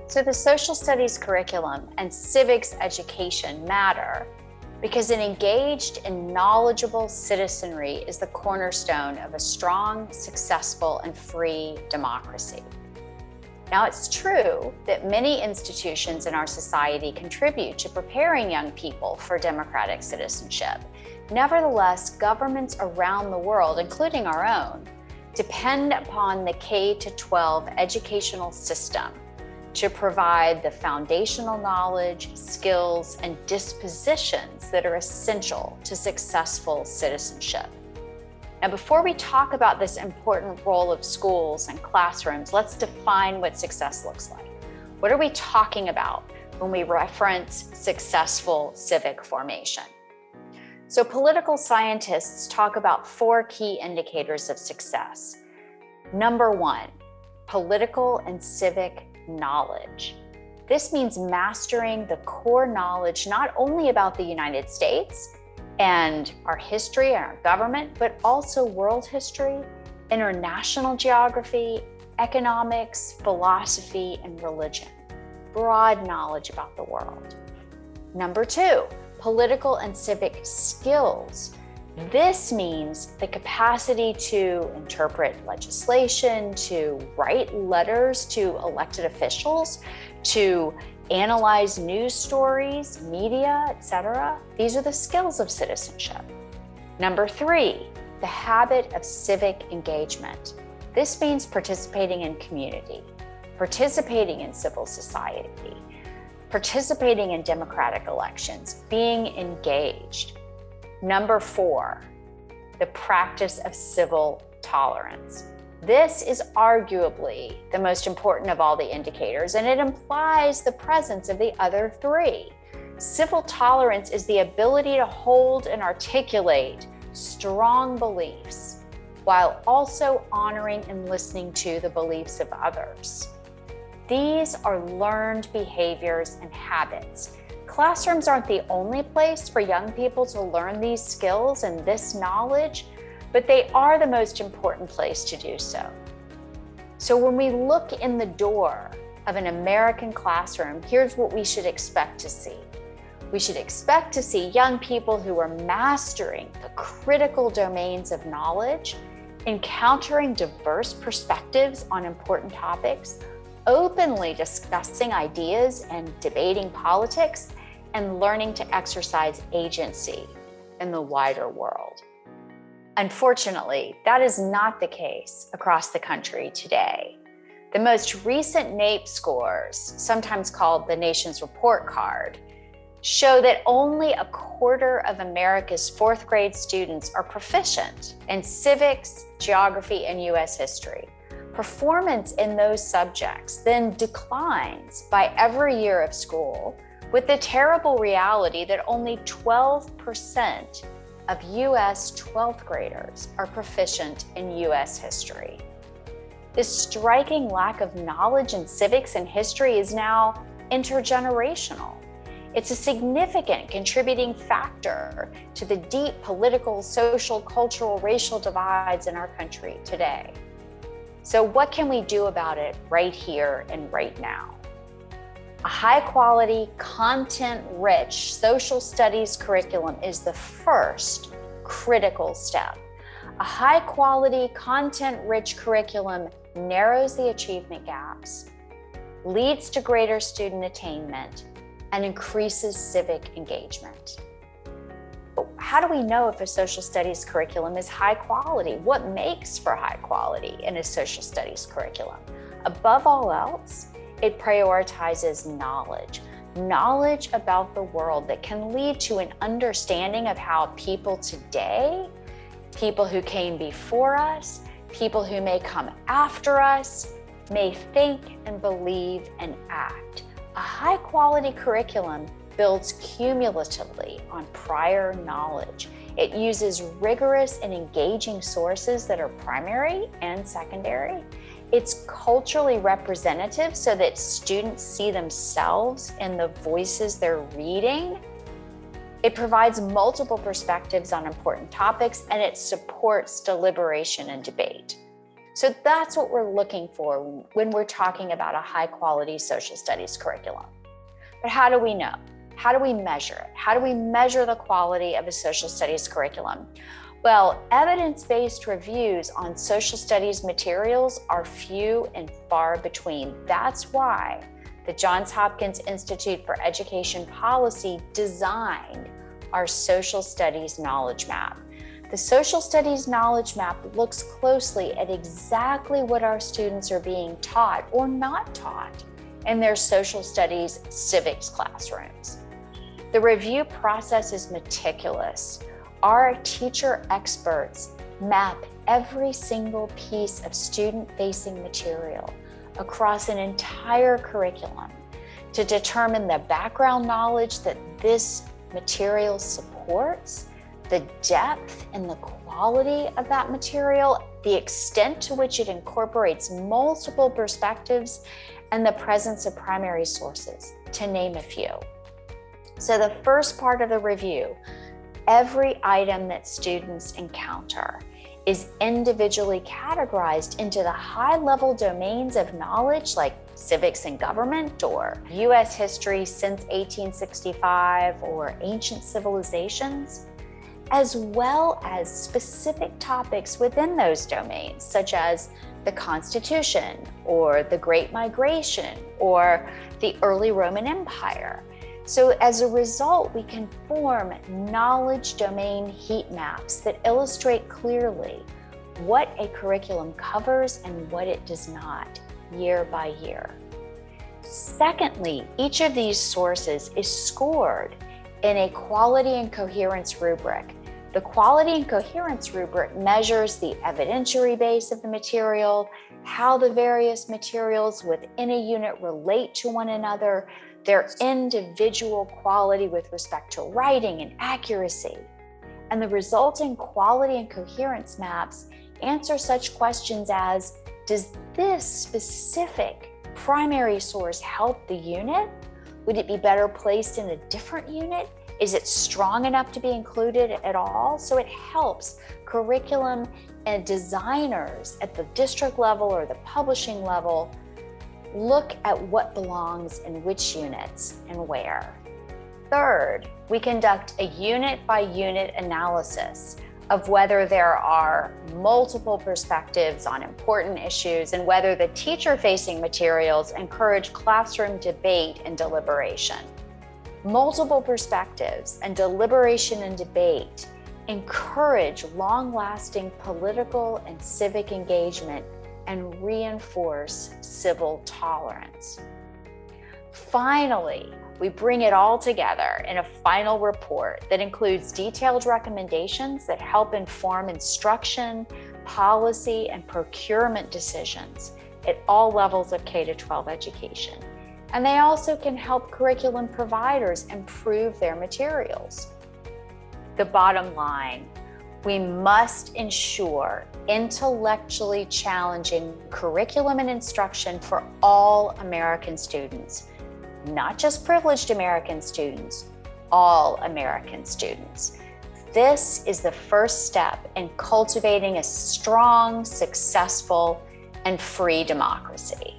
So the social studies curriculum and civics education matter because an engaged and knowledgeable citizenry is the cornerstone of a strong, successful, and free democracy. Now, it's true that many institutions in our society contribute to preparing young people for democratic citizenship. Nevertheless, governments around the world, including our own, depend upon the K-12 educational system to provide the foundational knowledge, skills, and dispositions that are essential to successful citizenship. Now, before we talk about this important role of schools and classrooms, let's define what success looks like. What are we talking about when we reference successful civic formation? So political scientists talk about 4 key indicators of success. Number 1, political and civic knowledge. This means mastering the core knowledge not only about the United States and our history and our government, but also world history, international geography, economics, philosophy, and religion. Broad knowledge about the world. Number 2, political and civic skills. This means the capacity to interpret legislation, to write letters to elected officials, to analyze news stories, media, etc. These are the skills of citizenship. Number 3, the habit of civic engagement. This means participating in community, participating in civil society, participating in democratic elections, being engaged. Number 4, the practice of civil tolerance. This is arguably the most important of all the indicators, and it implies the presence of the other 3. Civil tolerance is the ability to hold and articulate strong beliefs while also honoring and listening to the beliefs of others. These are learned behaviors and habits. Classrooms aren't the only place for young people to learn these skills and this knowledge, but they are the most important place to do so. So when we look in the door of an American classroom, here's what we should expect to see. We should expect to see young people who are mastering the critical domains of knowledge, encountering diverse perspectives on important topics, openly discussing ideas and debating politics, and learning to exercise agency in the wider world. Unfortunately, that is not the case across the country today. The most recent NAEP scores, sometimes called the nation's report card, show that only 1/4 of America's 4th grade students are proficient in civics, geography, and US history. Performance in those subjects then declines by every year of school, with the terrible reality that only 12% of US 12th graders are proficient in US history. This striking lack of knowledge in civics and history is now intergenerational. It's a significant contributing factor to the deep political, social, cultural, racial divides in our country today. So what can we do about it right here and right now? A high-quality, content-rich social studies curriculum is the first critical step. A high-quality, content-rich curriculum narrows the achievement gaps, leads to greater student attainment, and increases civic engagement. But how do we know if a social studies curriculum is high quality? What makes for high quality in a social studies curriculum? Above all else, it prioritizes knowledge about the world that can lead to an understanding of how people today, people who came before us, people who may come after us, may think and believe and act. A high-quality curriculum builds cumulatively on prior knowledge. It uses rigorous and engaging sources that are primary and secondary. It's culturally representative so that students see themselves in the voices they're reading. It provides multiple perspectives on important topics, and it supports deliberation and debate. So that's what we're looking for when we're talking about a high quality social studies curriculum. But how do we know? How do we measure it? How do we measure the quality of a social studies curriculum? Well, evidence-based reviews on social studies materials are few and far between. That's why the Johns Hopkins Institute for Education Policy designed our social studies knowledge map. The social studies knowledge map looks closely at exactly what our students are being taught or not taught in their social studies civics classrooms. The review process is meticulous. Our teacher experts map every single piece of student-facing material across an entire curriculum to determine the background knowledge that this material supports, the depth and the quality of that material, the extent to which it incorporates multiple perspectives, and the presence of primary sources, to name a few. So the first part of the review, every item that students encounter is individually categorized into the high-level domains of knowledge like civics and government, or U.S. history since 1865, or ancient civilizations, as well as specific topics within those domains, such as the Constitution, or the Great Migration, or the early Roman Empire. So as a result, we can form knowledge domain heat maps that illustrate clearly what a curriculum covers and what it does not, year by year. Secondly, each of these sources is scored in a quality and coherence rubric. The quality and coherence rubric measures the evidentiary base of the material, how the various materials within a unit relate to one another, their individual quality with respect to writing and accuracy. And the resulting quality and coherence maps answer such questions as, does this specific primary source help the unit? Would it be better placed in a different unit? Is it strong enough to be included at all? So it helps curriculum and designers at the district level or the publishing level look at what belongs in which units and where. Third, we conduct a unit-by-unit analysis of whether there are multiple perspectives on important issues and whether the teacher-facing materials encourage classroom debate and deliberation. Multiple perspectives and deliberation and debate encourage long-lasting political and civic engagement and reinforce civil tolerance. Finally, we bring it all together in a final report that includes detailed recommendations that help inform instruction, policy, and procurement decisions at all levels of K-12 education. And they also can help curriculum providers improve their materials. The bottom line, we must ensure intellectually challenging curriculum and instruction for all American students, not just privileged American students, all American students. This is the first step in cultivating a strong, successful, and free democracy.